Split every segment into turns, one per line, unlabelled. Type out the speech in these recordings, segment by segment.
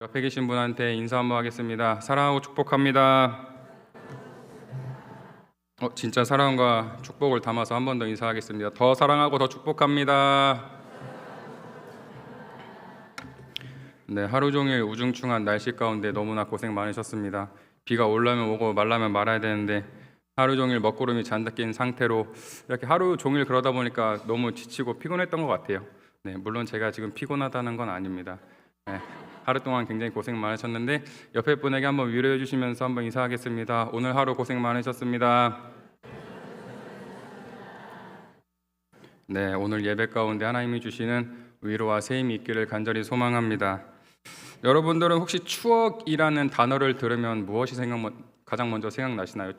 옆에 계신 분한테 인사 한번 하겠습니다. 사랑하고 축복합니다. 진짜 사랑과 축복을 담아서 한 번 더 인사하겠습니다. 더 사랑하고 더 축복합니다. 네, 하루 종일 우중충한 날씨 가운데 너무나 고생 많으셨습니다. 비가 올라면 오고 말라면 말아야 되는데 하루 종일 먹구름이 잔뜩 낀 상태로 이렇게 하루 종일 그러다 보니까 너무 지치고 피곤했던 것 같아요. 네, 물론 제가 지금 피곤하다는 건 아닙니다. 네, 하루 동안 굉장히 고생 많으셨는데 옆에 분에게 한번 위로해 주시면서 한번 인사하겠습니다. 오늘 하루 고생 많으셨습니다. 네, 오늘 예배 가운데 하나님이 주시는 위로와 세임이 있기를 간절히 소망합니다. 여러분들은 혹시 추억이라는 단어를 들으면 무엇이 가장 먼저 생각나시나요?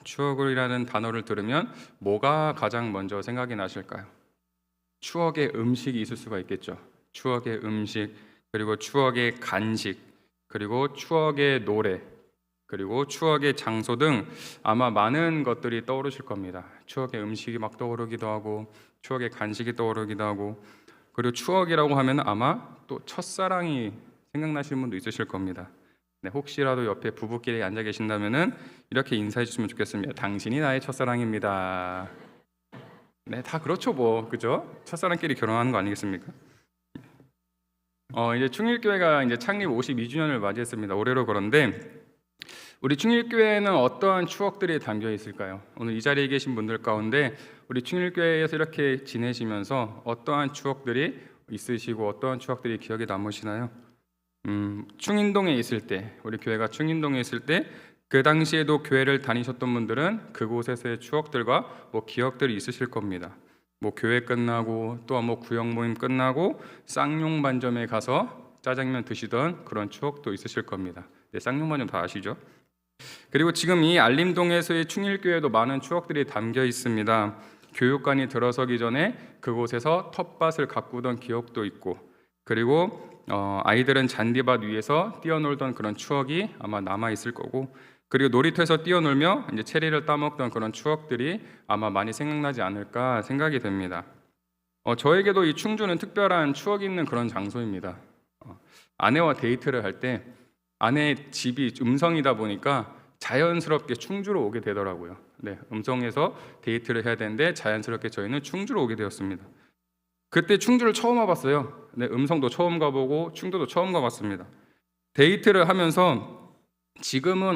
추억이라는 단어를 들으면 뭐가 가장 먼저 생각이 나실까요? 추억의 음식이 있을 수가 있겠죠. 추억의 음식, 그리고 추억의 간식, 그리고 추억의 노래, 그리고 추억의 장소 등 아마 많은 것들이 떠오르실 겁니다. 추억의 음식이 막 떠오르기도 하고 추억의 간식이 떠오르기도 하고, 그리고 추억이라고 하면 아마 또 첫사랑이 생각나시는 분도 있으실 겁니다. 네, 혹시라도 옆에 부부끼리 앉아 계신다면은 이렇게 인사해 주시면 좋겠습니다. 당신이 나의 첫사랑입니다. 네, 다 그렇죠, 뭐, 그죠? 첫사랑끼리 결혼하는 거 아니겠습니까? 이제 충일교회가 이제 창립 52주년을 맞이했습니다. 올해로. 그런데 우리 충일교회에는 어떠한 추억들이 담겨 있을까요? 오늘 이 자리에 계신 분들 가운데 우리 충일교회에서 이렇게 지내시면서 어떠한 추억들이 있으시고 어떠한 추억들이 기억에 남으시나요? 충인동에 있을 때, 우리 교회가 충인동에 있을 때 그 당시에도 교회를 다니셨던 분들은 그곳에서의 추억들과 뭐 기억들이 있으실 겁니다. 뭐 교회 끝나고 또 뭐 구역 모임 끝나고 쌍용반점에 가서 짜장면 드시던 그런 추억도 있으실 겁니다. 네, 쌍용반점 다 아시죠? 그리고 지금 이 알림동에서의 충일교회도 많은 추억들이 담겨 있습니다. 교육관이 들어서기 전에 그곳에서 텃밭을 가꾸던 기억도 있고, 그리고 아이들은 잔디밭 위에서 뛰어놀던 그런 추억이 아마 남아 있을 거고, 그리고 놀이터에서 뛰어놀며 이제 체리를 따먹던 그런 추억들이 아마 많이 생각나지 않을까 생각이 됩니다. 저에게도 이 충주는 특별한 추억이 있는 그런 장소입니다. 아내와 데이트를 할 때 아내 집이 음성이다 보니까 자연스럽게 충주로 오게 되더라고요. 네, 음성에서 데이트를 해야 되는데 자연스럽게 저희는 충주로 오게 되었습니다. 그때 충주를 처음 와봤어요. 네, 음성도 처음 가보고 충주도 처음 가봤습니다. 데이트를 하면서 지금은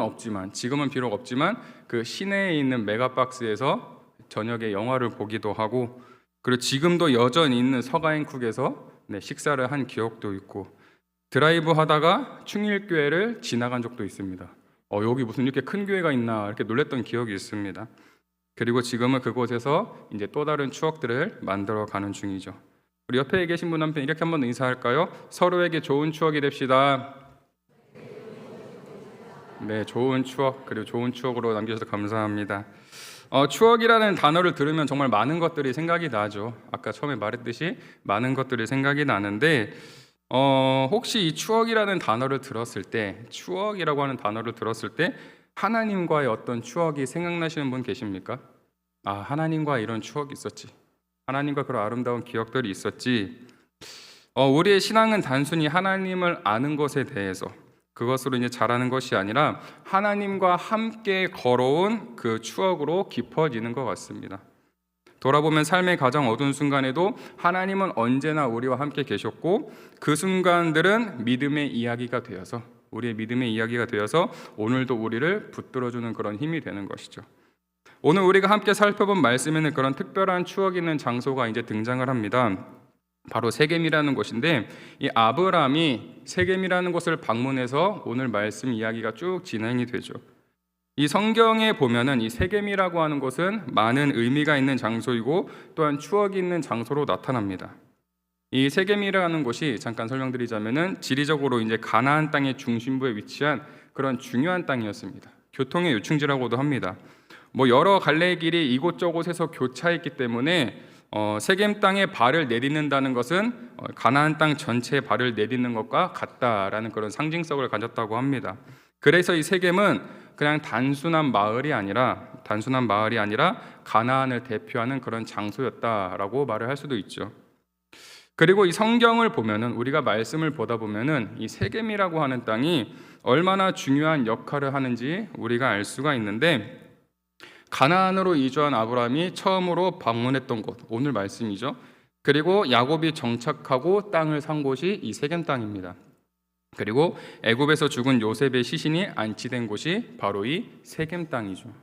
비록 없지만 그 시내에 있는 메가박스에서 저녁에 영화를 보기도 하고, 그리고 지금도 여전히 있는 서가인쿡에서 식사를 한 기억도 있고, 드라이브 하다가 충일교회를 지나간 적도 있습니다. 여기 무슨 이렇게 큰 교회가 있나 이렇게 놀랬던 기억이 있습니다. 그리고 지금은 그곳에서 이제 또 다른 추억들을 만들어 가는 중이죠. 우리 옆에 계신 분한테 이렇게 한번 인사할까요? 서로에게 좋은 추억이 됩시다. 네, 좋은 추억, 그리고 좋은 추억으로 남겨주셔서 감사합니다. 추억이라는 단어를 들으면 정말 많은 것들이 생각이 나죠. 아까 처음에 말했듯이 많은 것들이 생각이 나는데, 혹시 이 추억이라는 단어를 들었을 때, 추억이라고 하는 단어를 들었을 때 하나님과의 어떤 추억이 생각나시는 분 계십니까? 하나님과 이런 추억이 있었지, 하나님과 그런 아름다운 기억들이 있었지. 우리의 신앙은 단순히 하나님을 아는 것에 대해서 그것으로 이제 잘하는 것이 아니라 하나님과 함께 걸어온 그 추억으로 깊어지는 것 같습니다. 돌아보면 삶의 가장 어두운 순간에도 하나님은 언제나 우리와 함께 계셨고, 그 순간들은 믿음의 이야기가 되어서, 우리의 믿음의 이야기가 되어서 오늘도 우리를 붙들어주는 그런 힘이 되는 것이죠. 오늘 우리가 함께 살펴본 말씀에는 그런 특별한 추억이 있는 장소가 이제 등장을 합니다. 바로 세겜이라는 곳인데, 이 아브라함이 세겜이라는 곳을 방문해서 오늘 말씀 이야기가 쭉 진행이 되죠. 이 성경에 보면은 이 세겜이라고 하는 곳은 많은 의미가 있는 장소이고 또한 추억이 있는 장소로 나타납니다. 이 세겜이라는 곳이 잠깐 설명드리자면은 지리적으로 이제 가나안 땅의 중심부에 위치한 그런 중요한 땅이었습니다. 교통의 요충지라고도 합니다. 뭐 여러 갈래의 길이 이곳저곳에서 교차했기 때문에 세겜 땅에 발을 내딛는다는 것은 가나안 땅 전체에 발을 내딛는 것과 같다라는 그런 상징성을 가졌다고 합니다. 그래서 이 세겜은 그냥 단순한 마을이 아니라 가나안을 대표하는 그런 장소였다라고 말을 할 수도 있죠. 그리고 이 성경을 보면은, 우리가 말씀을 보다 보면은 이 세겜이라고 하는 땅이 얼마나 중요한 역할을 하는지 우리가 알 수가 있는데, 가나안으로 이주한 아브라함이 처음으로 방문했던 곳, 오늘 말씀이죠. 그리고 야곱이 정착하고 땅을 산 곳이 이 세겜 땅입니다. 그리고 애굽에서 죽은 요셉의 시신이 안치된 곳이 바로 이 세겜 땅이죠.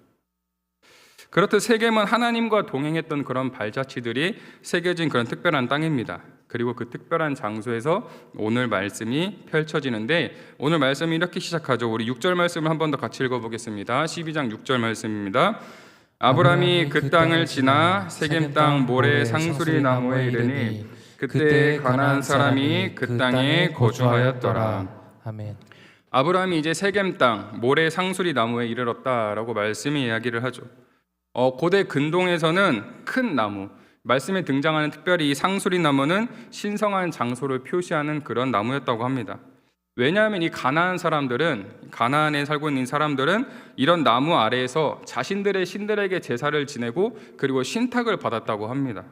그렇듯 세겜은 하나님과 동행했던 그런 발자취들이 새겨진 그런 특별한 땅입니다. 그리고 그 특별한 장소에서 오늘 말씀이 펼쳐지는데, 오늘 말씀이 이렇게 시작하죠. 우리 6절 말씀을 한 번 더 같이 읽어보겠습니다. 12장 6절 말씀입니다. 아브라함이 그 땅을 지나 세겜 땅 모레 상수리 나무에 이르니 그때 가나안 사람이 그 땅에 거주하였더라.
아멘.
아브라함이 이제 세겜 땅 모레 상수리 나무에 이르렀다라고 말씀이 이야기를 하죠. 고대 근동에서는 큰 나무, 말씀에 등장하는 특별히 이 상수리 나무는 신성한 장소를 표시하는 그런 나무였다고 합니다. 왜냐하면 이 가나안 사람들은, 가나안에 살고 있는 사람들은 이런 나무 아래에서 자신들의 신들에게 제사를 지내고 그리고 신탁을 받았다고 합니다.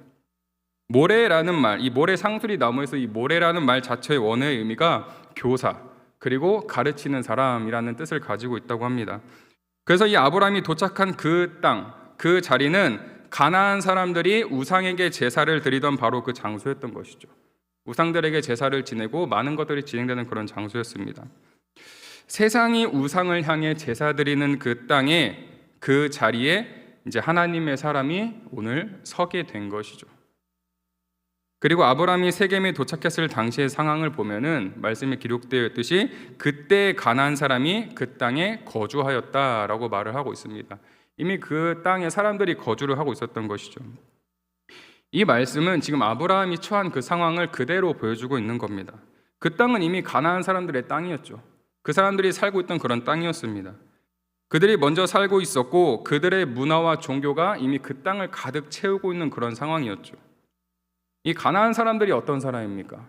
모래라는 말, 이 모래 상수리 나무에서 이 모래라는 말 자체의 원어의 의미가 교사, 그리고 가르치는 사람이라는 뜻을 가지고 있다고 합니다. 그래서 이 아브라함이 도착한 그 땅, 그 자리는 가나안 사람들이 우상에게 제사를 드리던 바로 그 장소였던 것이죠. 우상들에게 제사를 지내고 많은 것들이 진행되는 그런 장소였습니다. 세상이 우상을 향해 제사 드리는 그 땅에, 그 자리에 이제 하나님의 사람이 오늘 서게 된 것이죠. 그리고 아브라함이 세겜에 도착했을 당시의 상황을 보면은 말씀에 기록되어 있듯이 그때 가나안 사람이 그 땅에 거주하였다라고 말을 하고 있습니다. 이미 그 땅에 사람들이 거주를 하고 있었던 것이죠. 이 말씀은 지금 아브라함이 처한 그 상황을 그대로 보여주고 있는 겁니다. 그 땅은 이미 가나안 사람들의 땅이었죠. 그 사람들이 살고 있던 그런 땅이었습니다. 그들이 먼저 살고 있었고 그들의 문화와 종교가 이미 그 땅을 가득 채우고 있는 그런 상황이었죠. 이 가나안 사람들이 어떤 사람입니까?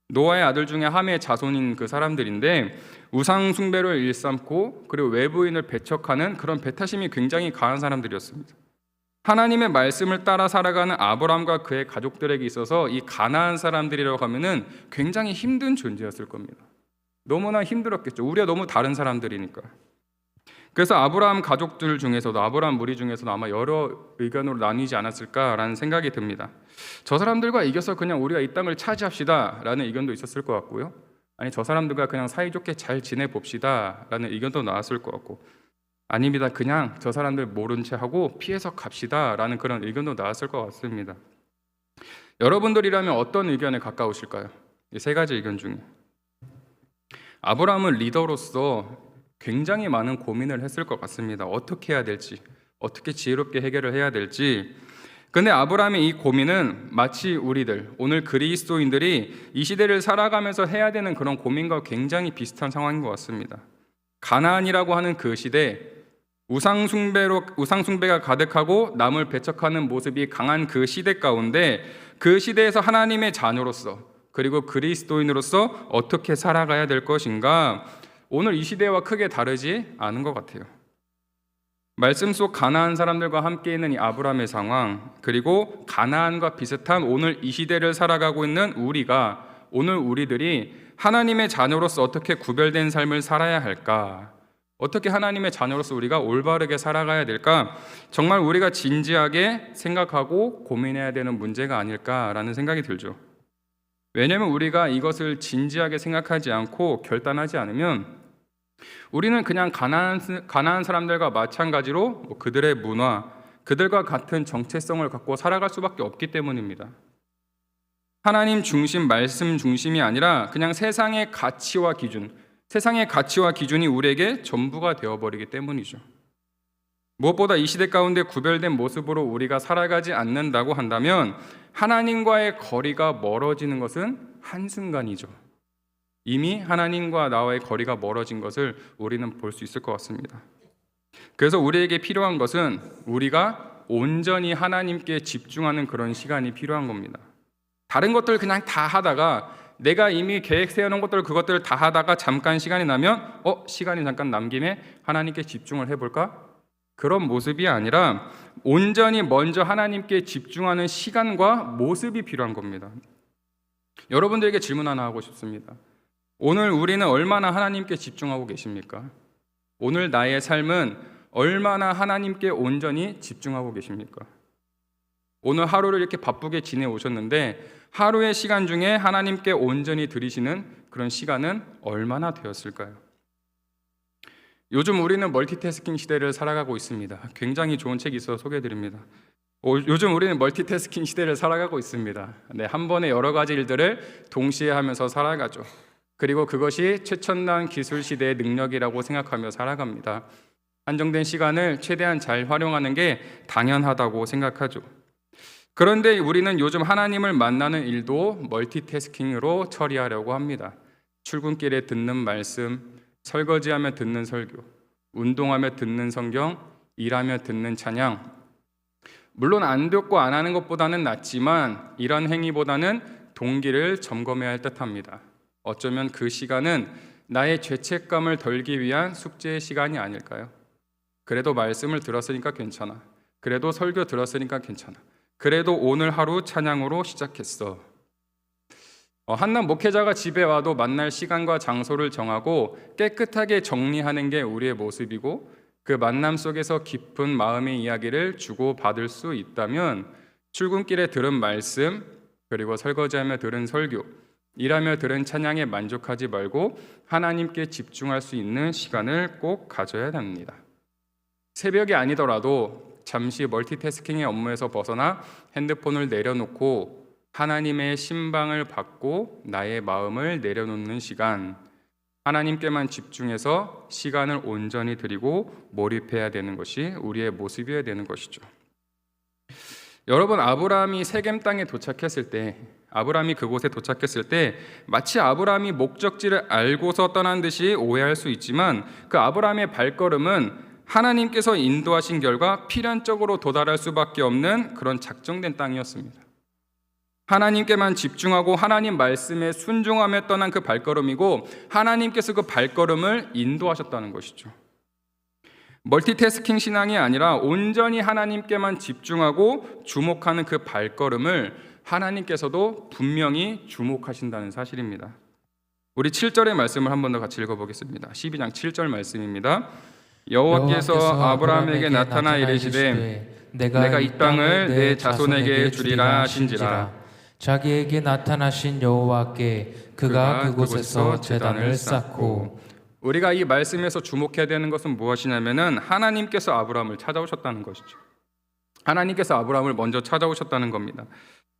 노아의 아들 중에 함의 자손인 그 사람들인데, 우상 숭배를 일삼고 그리고 외부인을 배척하는 그런 배타심이 굉장히 강한 사람들이었습니다. 하나님의 말씀을 따라 살아가는 아브라함과 그의 가족들에게 있어서 이 가나안 사람들이라고 하면은 굉장히 힘든 존재였을 겁니다. 너무나 힘들었겠죠. 우리가 너무 다른 사람들이니까. 그래서 아브라함 가족들 중에서도, 아브라함 무리 중에서도 아마 여러 의견으로 나뉘지 않았을까라는 생각이 듭니다. 저 사람들과 이겨서 그냥 우리가 이 땅을 차지합시다 라는 의견도 있었을 것 같고요. 아니, 저 사람들과 그냥 사이좋게 잘 지내봅시다 라는 의견도 나왔을 것 같고, 아닙니다, 그냥 저 사람들 모른 채 하고 피해서 갑시다 라는 그런 의견도 나왔을 것 같습니다. 여러분들이라면 어떤 의견에 가까우실까요? 이 세 가지 의견 중에 아브라함은 리더로서 굉장히 많은 고민을 했을 것 같습니다. 어떻게 해야 될지, 어떻게 지혜롭게 해결을 해야 될지. 근데 아브라함의 이 고민은 마치 우리들, 오늘 그리스도인들이 이 시대를 살아가면서 해야 되는 그런 고민과 굉장히 비슷한 상황인 것 같습니다. 가나안이라고 하는 그 시대, 우상숭배가 가득하고 남을 배척하는 모습이 강한 그 시대 가운데, 그 시대에서 하나님의 자녀로서 그리고 그리스도인으로서 어떻게 살아가야 될 것인가, 오늘 이 시대와 크게 다르지 않은 것 같아요. 말씀 속 가나안 사람들과 함께 있는 이 아브라함의 상황, 그리고 가나안과 비슷한 오늘 이 시대를 살아가고 있는 우리가, 오늘 우리들이 하나님의 자녀로서 어떻게 구별된 삶을 살아야 할까, 어떻게 하나님의 자녀로서 우리가 올바르게 살아가야 될까, 정말 우리가 진지하게 생각하고 고민해야 되는 문제가 아닐까라는 생각이 들죠. 왜냐하면 우리가 이것을 진지하게 생각하지 않고 결단하지 않으면 우리는 그냥 가나안 사람들과 마찬가지로 그들의 문화, 그들과 같은 정체성을 갖고 살아갈 수밖에 없기 때문입니다. 하나님 중심, 말씀 중심이 아니라 그냥 세상의 가치와 기준이 우리에게 전부가 되어버리기 때문이죠. 무엇보다 이 시대 가운데 구별된 모습으로 우리가 살아가지 않는다고 한다면 하나님과의 거리가 멀어지는 것은 한순간이죠. 이미 하나님과 나와의 거리가 멀어진 것을 우리는 볼 수 있을 것 같습니다. 그래서 우리에게 필요한 것은 우리가 온전히 하나님께 집중하는 그런 시간이 필요한 겁니다. 다른 것들 그냥 다 하다가, 내가 이미 계획 세워놓은 것들, 그것들을 다 하다가 잠깐 시간이 나면 시간이 잠깐 남김에 하나님께 집중을 해볼까? 그런 모습이 아니라 온전히 먼저 하나님께 집중하는 시간과 모습이 필요한 겁니다. 여러분들에게 질문 하나 하고 싶습니다. 오늘 우리는 얼마나 하나님께 집중하고 계십니까? 오늘 나의 삶은 얼마나 하나님께 온전히 집중하고 계십니까? 오늘 하루를 이렇게 바쁘게 지내오셨는데 하루의 시간 중에 하나님께 온전히 드리시는 그런 시간은 얼마나 되었을까요? 요즘 우리는 멀티태스킹 시대를 살아가고 있습니다. 굉장히 좋은 책이 있어서 소개해드립니다. 요즘 우리는 멀티태스킹 시대를 살아가고 있습니다. 네, 한 번에 여러 가지 일들을 동시에 하면서 살아가죠. 그리고 그것이 최첨단 기술 시대의 능력이라고 생각하며 살아갑니다. 한정된 시간을 최대한 잘 활용하는 게 당연하다고 생각하죠. 그런데 우리는 요즘 하나님을 만나는 일도 멀티태스킹으로 처리하려고 합니다. 출근길에 듣는 말씀, 설거지하며 듣는 설교, 운동하며 듣는 성경, 일하며 듣는 찬양. 물론 안 듣고 안 하는 것보다는 낫지만 이런 행위보다는 동기를 점검해야 할 듯합니다. 어쩌면 그 시간은 나의 죄책감을 덜기 위한 숙제의 시간이 아닐까요? 그래도 말씀을 들었으니까 괜찮아. 그래도 설교 들었으니까 괜찮아. 그래도 오늘 하루 찬양으로 시작했어. 한남 목회자가 집에 와도 만날 시간과 장소를 정하고 깨끗하게 정리하는 게 우리의 모습이고 그 만남 속에서 깊은 마음의 이야기를 주고받을 수 있다면 출근길에 들은 말씀, 그리고 설거지하며 들은 설교, 일하며 들은 찬양에 만족하지 말고 하나님께 집중할 수 있는 시간을 꼭 가져야 합니다. 새벽이 아니더라도 잠시 멀티태스킹의 업무에서 벗어나 핸드폰을 내려놓고 하나님의 신방을 받고 나의 마음을 내려놓는 시간, 하나님께만 집중해서 시간을 온전히 드리고 몰입해야 되는 것이 우리의 모습이어야 되는 것이죠. 여러분, 아브라함이 세겜 땅에 도착했을 때, 아브라함이 그곳에 도착했을 때 마치 아브라함이 목적지를 알고서 떠난 듯이 오해할 수 있지만 그 아브라함의 발걸음은 하나님께서 인도하신 결과 필연적으로 도달할 수밖에 없는 그런 작정된 땅이었습니다. 하나님께만 집중하고 하나님 말씀에 순종하며 떠난 그 발걸음이고 하나님께서 그 발걸음을 인도하셨다는 것이죠. 멀티태스킹 신앙이 아니라 온전히 하나님께만 집중하고 주목하는 그 발걸음을 하나님께서도 분명히 주목하신다는 사실입니다. 우리 7절의 말씀을 한 번 더 같이 읽어보겠습니다. 12장 7절 말씀입니다. 여호와께서 아브라함에게 나타나 이르시되 내가 이 땅을 내 자손에게 주리라 하신지라.
자기에게 나타나신 여호와께 그가 그곳에서 제단을 쌓고.
우리가 이 말씀에서 주목해야 되는 것은 무엇이냐면은 하나님께서 아브라함을 찾아오셨다는 것이죠. 하나님께서 아브라함을 먼저 찾아오셨다는 겁니다.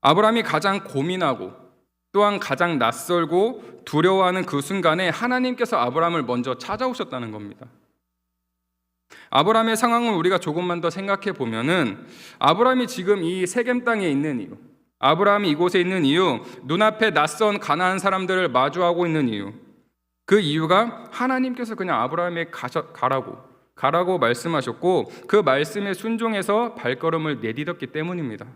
아브라함이 가장 고민하고 또한 가장 낯설고 두려워하는 그 순간에 하나님께서 아브라함을 먼저 찾아오셨다는 겁니다. 아브라함의 상황을 우리가 조금만 더 생각해 보면은 아브라함이 지금 이 세겜 땅에 있는 이유, 아브라함이 이곳에 있는 이유, 눈앞에 낯선 가나안 사람들을 마주하고 있는 이유, 그 이유가 하나님께서 그냥 아브라함에게 가라고 말씀하셨고 그 말씀에 순종해서 발걸음을 내디뎠기 때문입니다.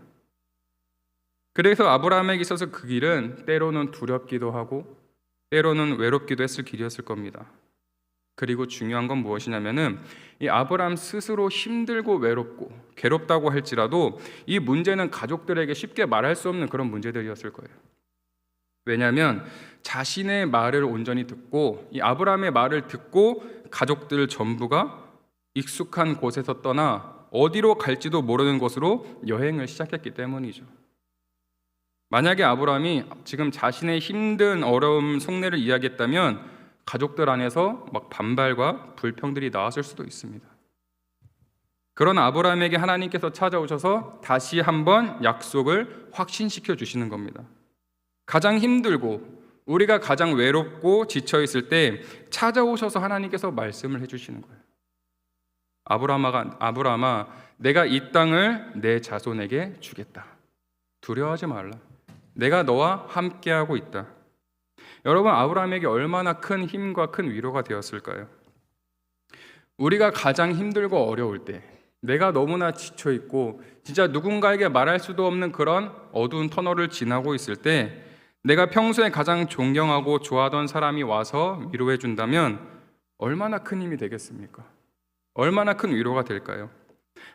그래서 아브라함에게 있어서 그 길은 때로는 두렵기도 하고 때로는 외롭기도 했을 길이었을 겁니다. 그리고 중요한 건 무엇이냐면은 이 아브라함 스스로 힘들고 외롭고 괴롭다고 할지라도 이 문제는 가족들에게 쉽게 말할 수 없는 그런 문제들이었을 거예요. 왜냐하면 자신의 말을 온전히 듣고 이 아브라함의 말을 듣고 가족들 전부가 익숙한 곳에서 떠나 어디로 갈지도 모르는 곳으로 여행을 시작했기 때문이죠. 만약에 아브라함이 지금 자신의 힘든 어려움 속내를 이야기했다면 가족들 안에서 막 반발과 불평들이 나왔을 수도 있습니다. 그런 아브라함에게 하나님께서 찾아오셔서 다시 한번 약속을 확신시켜 주시는 겁니다. 가장 힘들고 우리가 가장 외롭고 지쳐 있을 때 찾아오셔서 하나님께서 말씀을 해주시는 거예요. 아브라함아, 내가 이 땅을 내 자손에게 주겠다. 두려워하지 말라. 내가 너와 함께하고 있다. 여러분, 아브라함에게 얼마나 큰 힘과 큰 위로가 되었을까요? 우리가 가장 힘들고 어려울 때, 내가 너무나 지쳐 있고 진짜 누군가에게 말할 수도 없는 그런 어두운 터널을 지나고 있을 때 내가 평소에 가장 존경하고 좋아하던 사람이 와서 위로해 준다면 얼마나 큰 힘이 되겠습니까? 얼마나 큰 위로가 될까요?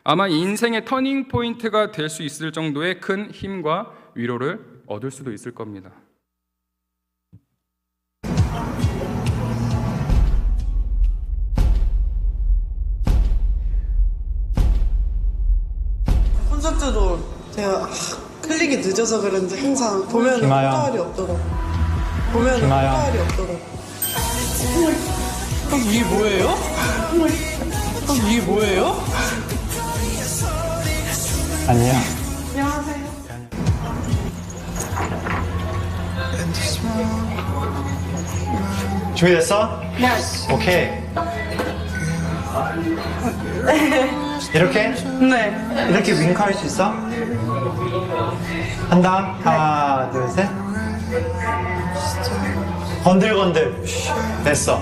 아마 인생의 터닝 포인트가 될 수 있을 정도의 큰 힘과 위로를 얻을 수도 있을 겁니다.
제가 클릭이 늦어서 그런지 항상 보면
김하영.
효과알이 없더라고. 보면
김하영.
효과알이 없더라고.
이게 뭐예요? 이게 뭐예요? 안녕.
안녕하세요.
준비됐어?
네.
오케이. 이렇게?
네.
이렇게 윙크할 수 있어? 한다. 하나, 둘, 셋. 건들건들. 됐어.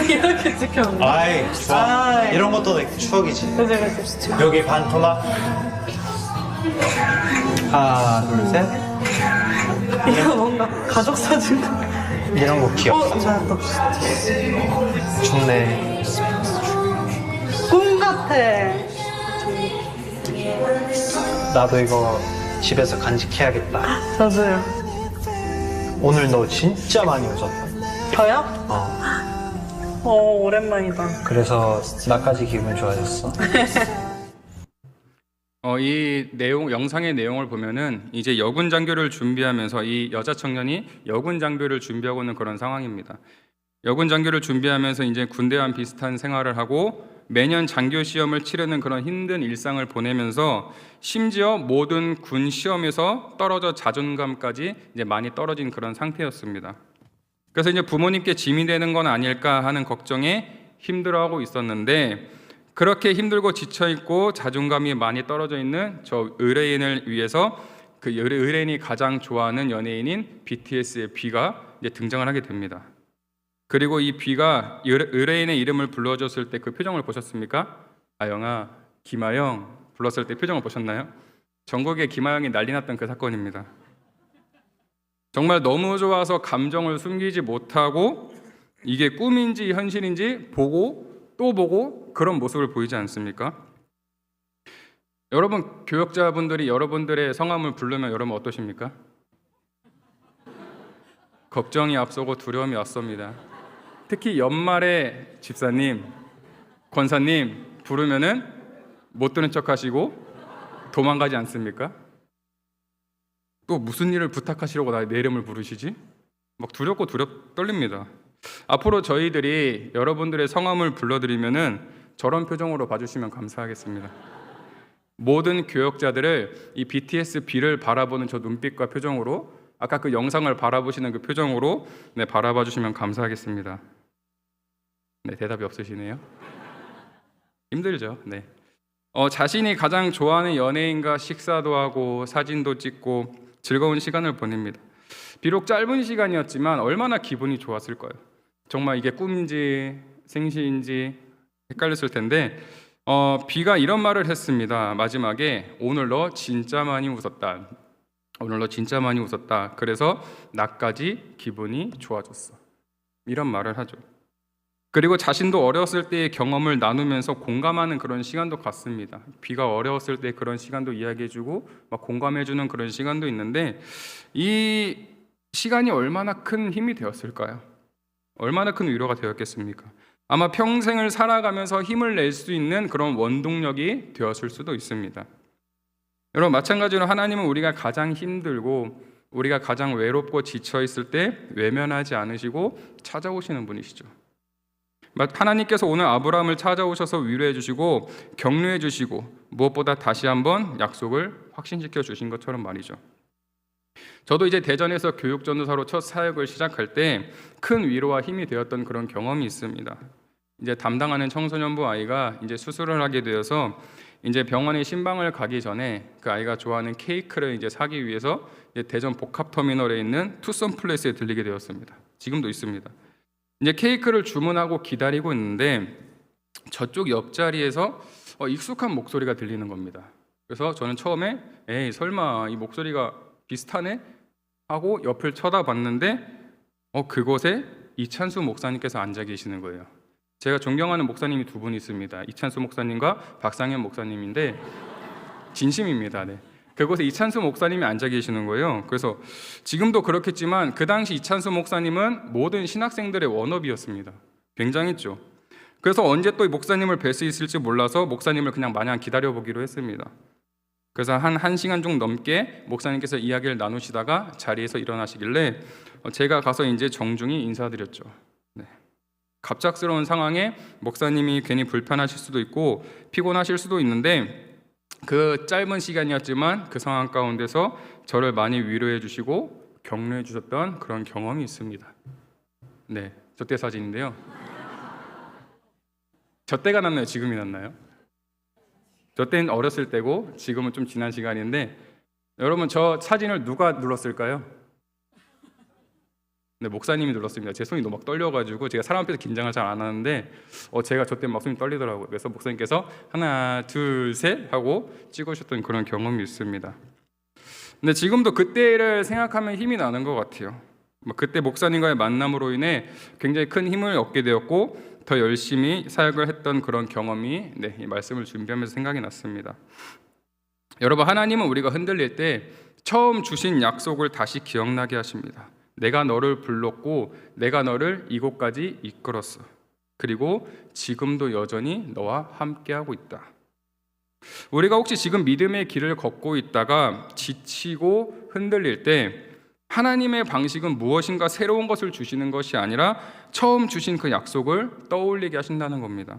이렇게 찍혔네.
아이, 좋아.
아이.
이런 것도 추억이지.
그치.
여기 반토막. 하나, 둘, 셋.
이거 뭔가 가족 사진.
이런 거 귀엽다.
잘했다.
좋네.
꿈 같아.
나도 이거 집에서 간직해야겠다.
저도요.
오늘 너 진짜 많이 웃었다.
저요? 오랜만이다.
그래서 나까지 기분 좋아졌어.
이 내용 영상의 내용을 보면은 이제 여군 장교를 준비하면서 이 여자 청년이 여군 장교를 준비하고 있는 그런 상황입니다. 여군 장교를 준비하면서 이제 군대와 비슷한 생활을 하고 매년 장교 시험을 치르는 그런 힘든 일상을 보내면서 심지어 모든 군 시험에서 떨어져 자존감까지 이제 많이 떨어진 그런 상태였습니다. 그래서 이제 부모님께 짐이 되는 건 아닐까 하는 걱정에 힘들어하고 있었는데 그렇게 힘들고 지쳐있고 자존감이 많이 떨어져 있는 저 의뢰인을 위해서 그 의뢰인이 가장 좋아하는 연예인인 BTS의 B가 이제 등장을 하게 됩니다. 그리고 이 B가 의뢰인의 이름을 불러줬을 때 그 표정을 보셨습니까? 아영아, 김아영 불렀을 때 표정을 보셨나요? 전국에 김아영이 난리 났던 그 사건입니다. 정말 너무 좋아서 감정을 숨기지 못하고 이게 꿈인지 현실인지 보고 또 보고 그런 모습을 보이지 않습니까? 여러분 교역자분들이 여러분들의 성함을 부르면 여러분 어떠십니까? 걱정이 앞서고 두려움이 앞섭니다. 특히 연말에 집사님, 권사님 부르면은 못 들은 척하시고 도망가지 않습니까? 또 무슨 일을 부탁하시려고 내 이름을 부르시지? 막 두렵고 떨립니다. 앞으로 저희들이 여러분들의 성함을 불러드리면은 저런 표정으로 봐주시면 감사하겠습니다. 모든 교역자들을 이 BTS B를 바라보는 저 눈빛과 표정으로 아까 그 영상을 바라보시는 그 표정으로 바라봐 주시면 감사하겠습니다. 네, 대답이 없으시네요. 힘들죠. 네. 자신이 가장 좋아하는 연예인과 식사도 하고 사진도 찍고 즐거운 시간을 보냅니다. 비록 짧은 시간이었지만 얼마나 기분이 좋았을까요? 정말 이게 꿈인지 생시인지 헷갈렸을 텐데 B가 이런 말을 했습니다. 마지막에 오늘 너 진짜 많이 웃었다. 오늘 너 진짜 많이 웃었다. 그래서 나까지 기분이 좋아졌어. 이런 말을 하죠. 그리고 자신도 어렸을 때의 경험을 나누면서 공감하는 그런 시간도 갖습니다. B가 어려웠을 때 그런 시간도 이야기해주고 막 공감해주는 그런 시간도 있는데 이 시간이 얼마나 큰 힘이 되었을까요? 얼마나 큰 위로가 되었겠습니까? 아마 평생을 살아가면서 힘을 낼 수 있는 그런 원동력이 되었을 수도 있습니다. 여러분 마찬가지로 하나님은 우리가 가장 힘들고 우리가 가장 외롭고 지쳐있을 때 외면하지 않으시고 찾아오시는 분이시죠. 하나님께서 오늘 아브라함을 찾아오셔서 위로해 주시고 격려해 주시고 무엇보다 다시 한번 약속을 확신시켜 주신 것처럼 말이죠. 저도 이제 대전에서 교육전도사로 첫 사역을 시작할 때 큰 위로와 힘이 되었던 그런 경험이 있습니다. 이제 담당하는 청소년부 아이가 이제 수술을 하게 되어서 이제 병원에 신방을 가기 전에 그 아이가 좋아하는 케이크를 이제 사기 위해서 이제 대전 복합터미널에 있는 투썸 플레이스에 들리게 되었습니다. 지금도 있습니다. 이제 케이크를 주문하고 기다리고 있는데 저쪽 옆자리에서 익숙한 목소리가 들리는 겁니다. 그래서 저는 처음에 에이 설마 이 목소리가 비슷하네? 하고 옆을 쳐다봤는데 그곳에 이찬수 목사님께서 앉아 계시는 거예요. 제가 존경하는 목사님이 두 분 있습니다. 이찬수 목사님과 박상현 목사님인데 진심입니다. 네. 그곳에 이찬수 목사님이 앉아 계시는 거예요. 그래서 지금도 그렇겠지만 그 당시 이찬수 목사님은 모든 신학생들의 원업이었습니다. 굉장했죠. 그래서 언제 또 이 목사님을 뵐 수 있을지 몰라서 목사님을 그냥 마냥 기다려보기로 했습니다. 그래서 한 1시간 정도 넘게 목사님께서 이야기를 나누시다가 자리에서 일어나시길래 제가 가서 이제 정중히 인사드렸죠. 네. 갑작스러운 상황에 목사님이 괜히 불편하실 수도 있고 피곤하실 수도 있는데 그 짧은 시간이었지만 그 상황 가운데서 저를 많이 위로해 주시고 격려해 주셨던 그런 경험이 있습니다. 네, 저 때 사진인데요. 저 때가 낫나요? 지금이 낫나요? 저 때는 어렸을 때고 지금은 좀 지난 시간인데 여러분 저 사진을 누가 눌렀을까요? 네, 목사님이 눌렀습니다. 제 손이 너무 막 떨려가지고 제가 사람 앞에서 긴장을 잘 안 하는데 제가 저 때 막 손이 떨리더라고요. 그래서 목사님께서 하나 둘 셋 하고 찍으셨던 그런 경험이 있습니다. 근데 지금도 그때를 생각하면 힘이 나는 것 같아요. 그때 목사님과의 만남으로 인해 굉장히 큰 힘을 얻게 되었고 더 열심히 사역을 했던 그런 경험이 이 말씀을 준비하면서 생각이 났습니다. 여러분, 하나님은 우리가 흔들릴 때 처음 주신 약속을 다시 기억나게 하십니다. 내가 너를 불렀고 내가 너를 이곳까지 이끌었어. 그리고 지금도 여전히 너와 함께하고 있다. 우리가 혹시 지금 믿음의 길을 걷고 있다가 지치고 흔들릴 때 하나님의 방식은 무엇인가 새로운 것을 주시는 것이 아니라 처음 주신 그 약속을 떠올리게 하신다는 겁니다.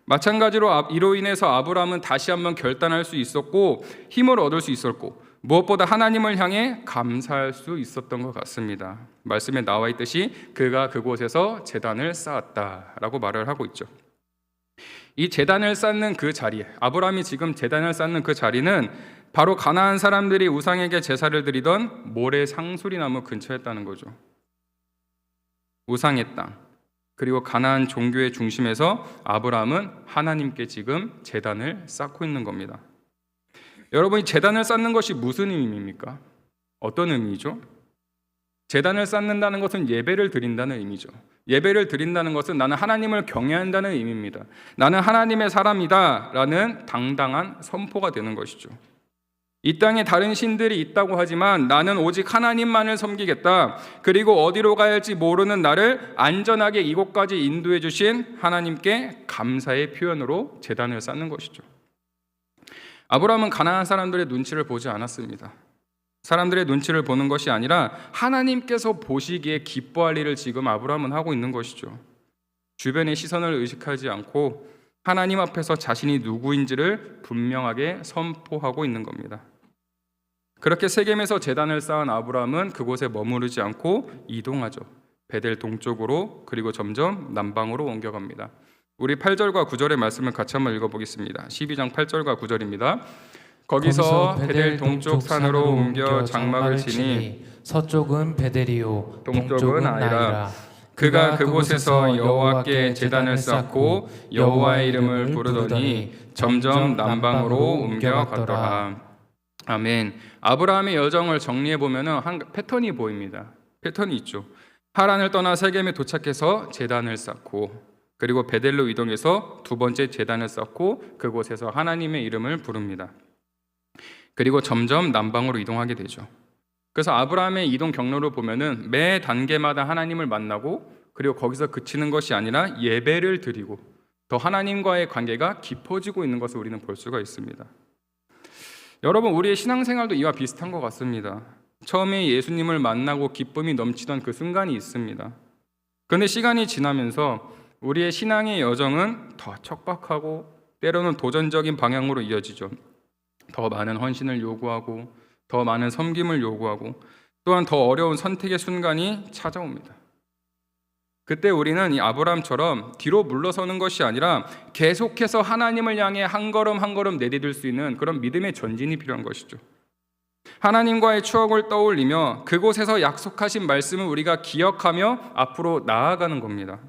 마찬가지로 이로 인해서 아브라함은 다시 한번 결단할 수 있었고 힘을 얻을 수 있었고 무엇보다 하나님을 향해 감사할 수 있었던 것 같습니다. 말씀에 나와 있듯이 그가 그곳에서 제단을 쌓았다라고 말을 하고 있죠. 이 제단을 쌓는 그 자리, 아브라함이 지금 제단을 쌓는 그 자리는 바로 가나안 사람들이 우상에게 제사를 드리던 모래 상수리 나무 근처였다는 거죠. 우상의 땅, 그리고 가나안 종교의 중심에서 아브라함은 하나님께 지금 제단을 쌓고 있는 겁니다. 여러분, 이 제단을 쌓는 것이 무슨 의미입니까? 어떤 의미죠? 제단을 쌓는다는 것은 예배를 드린다는 의미죠. 예배를 드린다는 것은 나는 하나님을 경외한다는 의미입니다. 나는 하나님의 사람이다 라는 당당한 선포가 되는 것이죠. 이 땅에 다른 신들이 있다고 하지만 나는 오직 하나님만을 섬기겠다. 그리고 어디로 가야 할지 모르는 나를 안전하게 이곳까지 인도해 주신 하나님께 감사의 표현으로 제단을 쌓는 것이죠. 아브라함은 가나안 사람들의 눈치를 보지 않았습니다. 사람들의 눈치를 보는 것이 아니라 하나님께서 보시기에 기뻐할 일을 지금 아브라함은 하고 있는 것이죠. 주변의 시선을 의식하지 않고 하나님 앞에서 자신이 누구인지를 분명하게 선포하고 있는 겁니다. 그렇게 세겜에서 제단을 쌓은 아브라함은 그곳에 머무르지 않고 이동하죠. 베델 동쪽으로, 그리고 점점 남방으로 옮겨갑니다. 우리 8절과 9절의 말씀을 같이 한번 읽어보겠습니다. 12장 8절과 9절입니다. 거기서 베델 동쪽 산으로 옮겨 장막을 치니
서쪽은 베델이요
동쪽은 아이라. 그가 그곳에서 여호와께 제단을 쌓고 여호와의 이름을 부르더니 점점 남방으로 옮겨갔더라. 아멘. 아브라함의 여정을 정리해 보면은 한 패턴이 보입니다. 패턴이 있죠. 하란을 떠나 세겜에 도착해서 제단을 쌓고, 그리고 베델로 이동해서 두 번째 제단을 쌓고 그곳에서 하나님의 이름을 부릅니다. 그리고 점점 남방으로 이동하게 되죠. 그래서 아브라함의 이동 경로를 보면은 매 단계마다 하나님을 만나고, 그리고 거기서 그치는 것이 아니라 예배를 드리고 더 하나님과의 관계가 깊어지고 있는 것을 우리는 볼 수가 있습니다. 여러분, 우리의 신앙생활도 이와 비슷한 것 같습니다. 처음에 예수님을 만나고 기쁨이 넘치던 그 순간이 있습니다. 그런데 시간이 지나면서 우리의 신앙의 여정은 더 척박하고 때로는 도전적인 방향으로 이어지죠. 더 많은 헌신을 요구하고 더 많은 섬김을 요구하고 또한 더 어려운 선택의 순간이 찾아옵니다. 그때 우리는 이 아브라함처럼 뒤로 물러서는 것이 아니라 계속해서 하나님을 향해 한 걸음 한 걸음 내디딜 수 있는 그런 믿음의 전진이 필요한 것이죠. 하나님과의 추억을 떠올리며 그곳에서 약속하신 말씀을 우리가 기억하며 앞으로 나아가는 겁니다.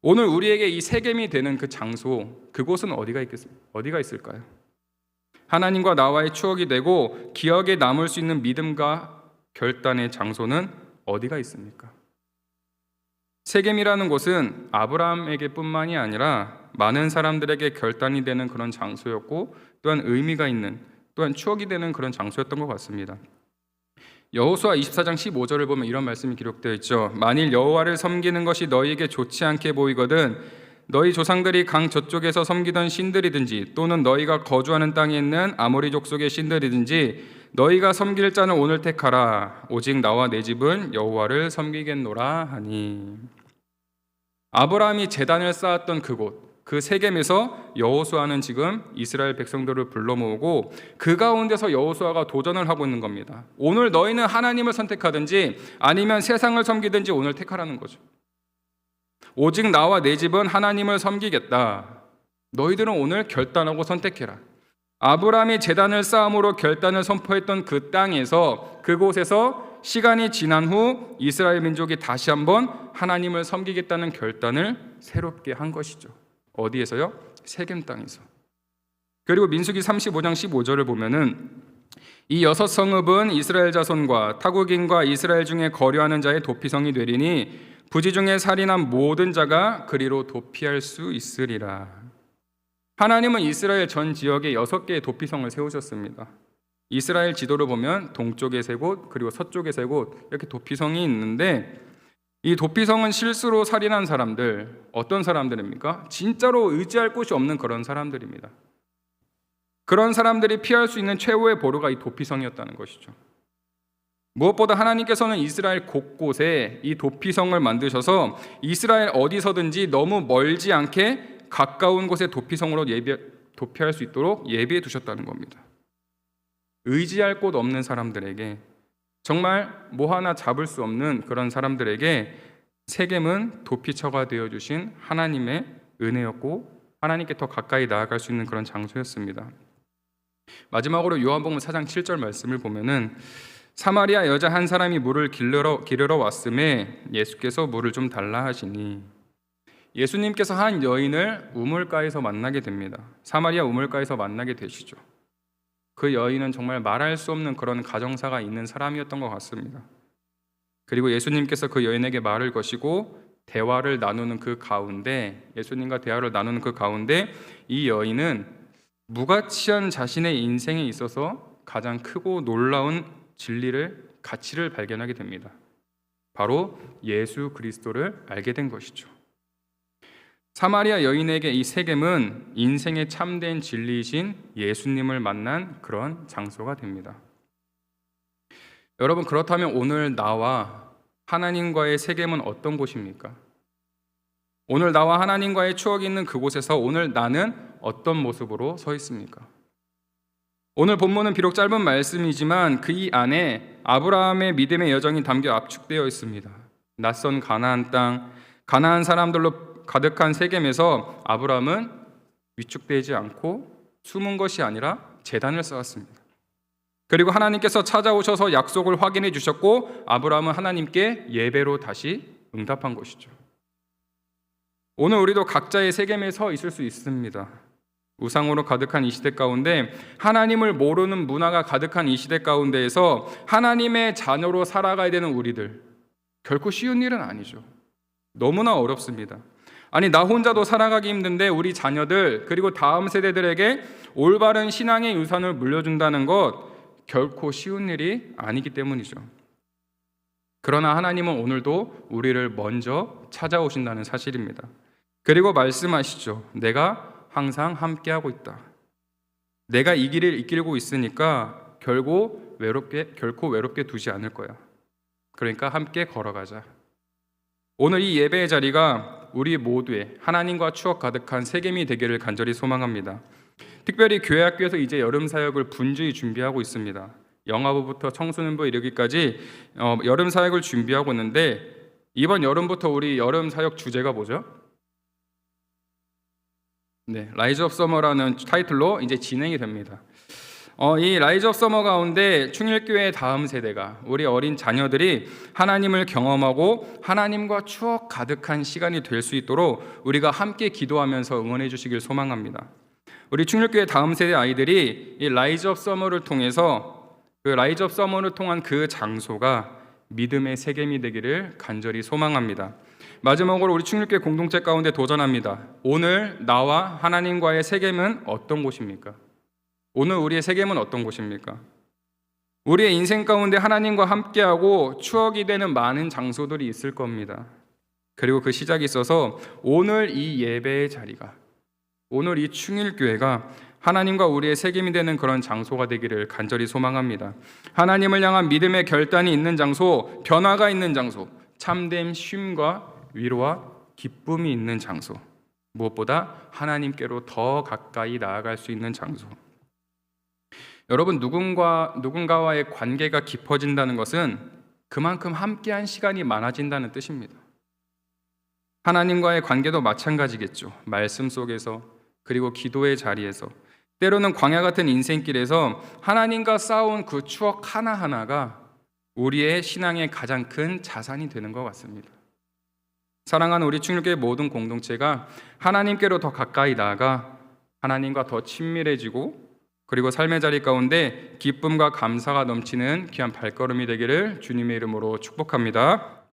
오늘 우리에게 이 세겜이 되는 그 장소, 그곳은 어디가 있을까요? 하나님과 나와의 추억이 되고 기억에 남을 수 있는 믿음과 결단의 장소는 어디가 있습니까? 세겜이라는 곳은 아브라함에게 뿐만이 아니라 많은 사람들에게 결단이 되는 그런 장소였고 또한 의미가 있는, 또한 추억이 되는 그런 장소였던 것 같습니다. 여호수아 24장 15절을 보면 이런 말씀이 기록되어 있죠. 만일 여호와를 섬기는 것이 너희에게 좋지 않게 보이거든 너희 조상들이 강 저쪽에서 섬기던 신들이든지 또는 너희가 거주하는 땅에 있는 아모리 족속의 신들이든지 너희가 섬길 자는 오늘 택하라. 오직 나와 내 집은 여호와를 섬기겠노라 하니. 아브라함이 제단을 쌓았던 그곳, 그 세겜에서 여호수아는 지금 이스라엘 백성들을 불러 모으고 그 가운데서 여호수아가 도전을 하고 있는 겁니다. 오늘 너희는 하나님을 선택하든지 아니면 세상을 섬기든지 오늘 택하라는 거죠. 오직 나와 내 집은 하나님을 섬기겠다. 너희들은 오늘 결단하고 선택해라. 아브라함이 제단을 쌓음으로 결단을 선포했던 그 땅에서, 그곳에서 시간이 지난 후 이스라엘 민족이 다시 한번 하나님을 섬기겠다는 결단을 새롭게 한 것이죠. 어디에서요? 세겜 땅에서. 그리고 민수기 35장 15절을 보면은 이 6 성읍은 이스라엘 자손과 타국인과 이스라엘 중에 거류하는 자의 도피성이 되리니 부지 중에 살인한 모든 자가 그리로 도피할 수 있으리라. 하나님은 이스라엘 전 지역에 6개의 도피성을 세우셨습니다. 이스라엘 지도를 보면 동쪽에 3곳 그리고 서쪽에 3곳 이렇게 도피성이 있는데, 이 도피성은 실수로 살인한 사람들, 어떤 사람들입니까? 진짜로 의지할 곳이 없는 그런 사람들입니다. 그런 사람들이 피할 수 있는 최후의 보루가 이 도피성이었다는 것이죠. 무엇보다 하나님께서는 이스라엘 곳곳에 이 도피성을 만드셔서 이스라엘 어디서든지 너무 멀지 않게 가까운 곳에 도피성으로 도피할 수 있도록 예비해 두셨다는 겁니다. 의지할 곳 없는 사람들에게, 정말 뭐 하나 잡을 수 없는 그런 사람들에게 세겜은 도피처가 되어주신 하나님의 은혜였고 하나님께 더 가까이 나아갈 수 있는 그런 장소였습니다. 마지막으로 요한복음 4장 7절 말씀을 보면은 사마리아 여자 한 사람이 물을 기르러 왔음에 예수께서 물을 좀 달라 하시니, 예수님께서 한 여인을 우물가에서 만나게 됩니다. 사마리아 우물가에서 만나게 되시죠. 그 여인은 정말 말할 수 없는 그런 가정사가 있는 사람이었던 것 같습니다. 그리고 예수님께서 그 여인에게 말을 거시고 대화를 나누는 그 가운데, 예수님과 대화를 나누는 그 가운데 이 여인은 무가치한 자신의 인생에 있어서 가장 크고 놀라운 진리를, 가치를 발견하게 됩니다. 바로 예수 그리스도를 알게 된 것이죠. 사마리아 여인에게 이 세겜은 인생의 참된 진리이신 예수님을 만난 그런 장소가 됩니다. 여러분, 그렇다면 오늘 나와 하나님과의 세겜은 어떤 곳입니까? 오늘 나와 하나님과의 추억이 있는 그곳에서 오늘 나는 어떤 모습으로 서 있습니까? 오늘 본문은 비록 짧은 말씀이지만 그 이 안에 아브라함의 믿음의 여정이 담겨 압축되어 있습니다. 낯선 가나안 땅, 가나안 사람들로 가득한 세겜에서 아브라함은 위축되지 않고 숨은 것이 아니라 제단을 쌓았습니다. 그리고 하나님께서 찾아오셔서 약속을 확인해 주셨고 아브라함은 하나님께 예배로 다시 응답한 것이죠. 오늘 우리도 각자의 세겜에 서 있을 수 있습니다. 우상으로 가득한 이 시대 가운데, 하나님을 모르는 문화가 가득한 이 시대 가운데에서 하나님의 자녀로 살아가야 되는 우리들, 결코 쉬운 일은 아니죠. 너무나 어렵습니다. 아니, 나 혼자도 살아가기 힘든데 우리 자녀들 그리고 다음 세대들에게 올바른 신앙의 유산을 물려준다는 것 결코 쉬운 일이 아니기 때문이죠. 그러나 하나님은 오늘도 우리를 먼저 찾아오신다는 사실입니다. 그리고 말씀하시죠. 내가 항상 함께하고 있다. 내가 이 길을 이끌고 있으니까 결코 외롭게 두지 않을 거야. 그러니까 함께 걸어가자. 오늘 이 예배의 자리가 우리 모두의 하나님과 추억 가득한 세겜이 되기를 간절히 소망합니다. 특별히 교회학교에서 이제 여름 사역을 분주히 준비하고 있습니다. 영아부부터 청소년부 이르기까지 여름 사역을 준비하고 있는데, 이번 여름부터 우리 여름 사역 주제가 뭐죠? 네, 라이즈 업 서머라는 타이틀로 이제 진행이 됩니다. 이 라이즈 업 서머 가운데 충일교회의 다음 세대가, 우리 어린 자녀들이 하나님을 경험하고 하나님과 추억 가득한 시간이 될 수 있도록 우리가 함께 기도하면서 응원해 주시길 소망합니다. 우리 충일교회 다음 세대 아이들이 이 라이즈 업 서머를 통해서, 그 라이즈 업 서머를 통한 그 장소가 믿음의 세겜이 되기를 간절히 소망합니다. 마지막으로 우리 충일교회 공동체 가운데 도전합니다. 오늘 나와 하나님과의 세겜은 어떤 곳입니까? 오늘 우리의 세겜은 어떤 곳입니까? 우리의 인생 가운데 하나님과 함께하고 추억이 되는 많은 장소들이 있을 겁니다. 그리고 그 시작이 있어서 오늘 이 예배의 자리가, 오늘 이 충일교회가 하나님과 우리의 책임이 되는 그런 장소가 되기를 간절히 소망합니다. 하나님을 향한 믿음의 결단이 있는 장소, 변화가 있는 장소, 참된 쉼과 위로와 기쁨이 있는 장소, 무엇보다 하나님께로 더 가까이 나아갈 수 있는 장소. 여러분, 누군가와의 관계가 깊어진다는 것은 그만큼 함께한 시간이 많아진다는 뜻입니다. 하나님과의 관계도 마찬가지겠죠. 말씀 속에서, 그리고 기도의 자리에서, 때로는 광야 같은 인생길에서 하나님과 쌓아온 그 추억 하나하나가 우리의 신앙의 가장 큰 자산이 되는 것 같습니다. 사랑하는 우리 충일교회 모든 공동체가 하나님께로 더 가까이 나아가 하나님과 더 친밀해지고, 그리고 삶의 자리 가운데 기쁨과 감사가 넘치는 귀한 발걸음이 되기를 주님의 이름으로 축복합니다.